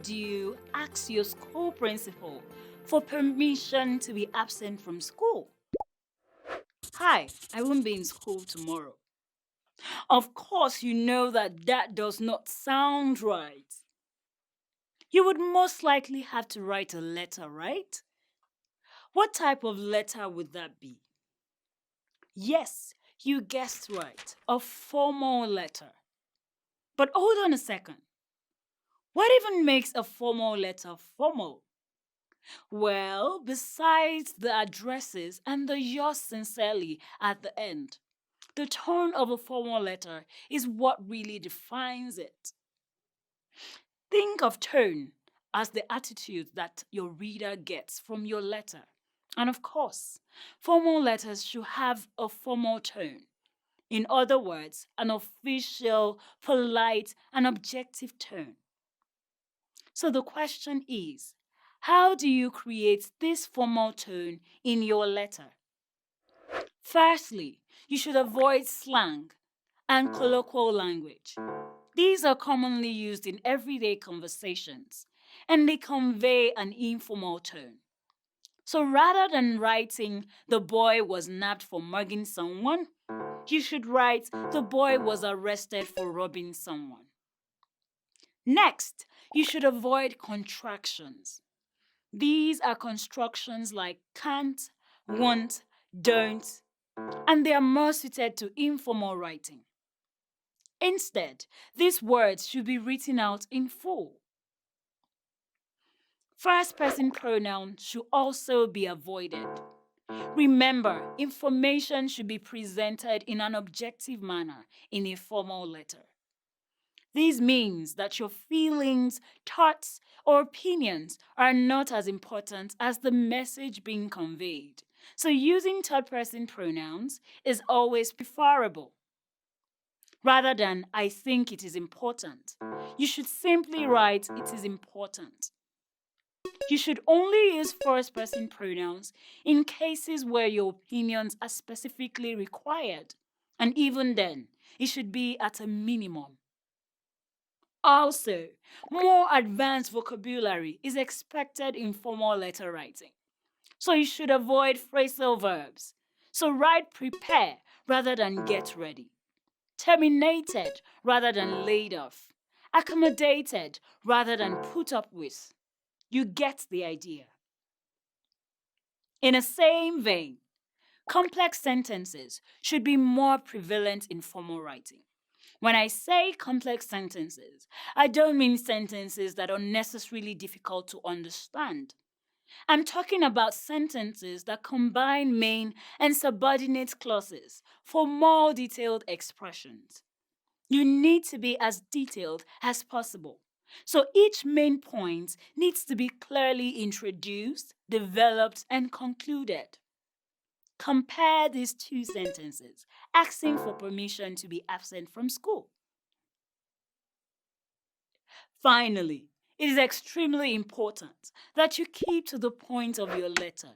would you ask your school principal for permission to be absent from school? Hi, I won't be in school tomorrow. Of course, you know that does not sound right. You would most likely have to write a letter, right? What type of letter would that be? Yes, you guessed right, a formal letter. But hold on a second. What even makes a formal letter formal? Well, besides the addresses and the yours sincerely at the end, the tone of a formal letter is what really defines it. Think of tone as the attitude that your reader gets from your letter. And of course, formal letters should have a formal tone. In other words, an official, polite, and objective tone. So the question is, how do you create this formal tone in your letter? Firstly, you should avoid slang and colloquial language. These are commonly used in everyday conversations, and they convey an informal tone. So rather than writing, the boy was nabbed for mugging someone, you should write, the boy was arrested for robbing someone. Next, you should avoid contractions. These are constructions like can't, won't, don't, and they are more suited to informal writing. Instead, these words should be written out in full. First person pronouns should also be avoided. Remember, information should be presented in an objective manner in a formal letter. This means that your feelings, thoughts, or opinions are not as important as the message being conveyed. So using third person pronouns is always preferable. Rather than I think it is important, you should simply write it is important. You should only use first person pronouns in cases where your opinions are specifically required, and even then, it should be at a minimum. Also, more advanced vocabulary is expected in formal letter writing. So you should avoid phrasal verbs. So write prepare rather than get ready. Terminated rather than laid off. Accommodated rather than put up with. You get the idea. In the same vein, complex sentences should be more prevalent in formal writing. When I say complex sentences, I don't mean sentences that are necessarily difficult to understand. I'm talking about sentences that combine main and subordinate clauses for more detailed expressions. You need to be as detailed as possible. So each main point needs to be clearly introduced, developed, and concluded. Compare these two sentences, asking for permission to be absent from school. Finally, it is extremely important that you keep to the point of your letter.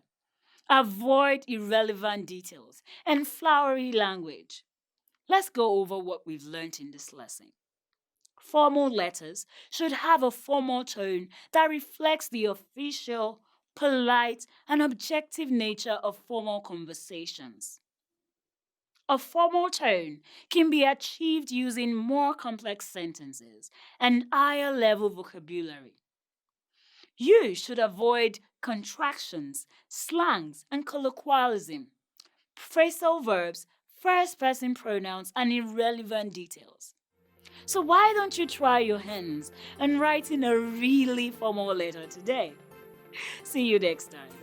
Avoid irrelevant details and flowery language. Let's go over what we've learned in this lesson. Formal letters should have a formal tone that reflects the official, polite, and objective nature of formal conversations. A formal tone can be achieved using more complex sentences and higher level vocabulary. You should avoid contractions, slangs, and colloquialism, phrasal verbs, first person pronouns, and irrelevant details. So why don't you try your hands and write in a really formal letter today? See you next time.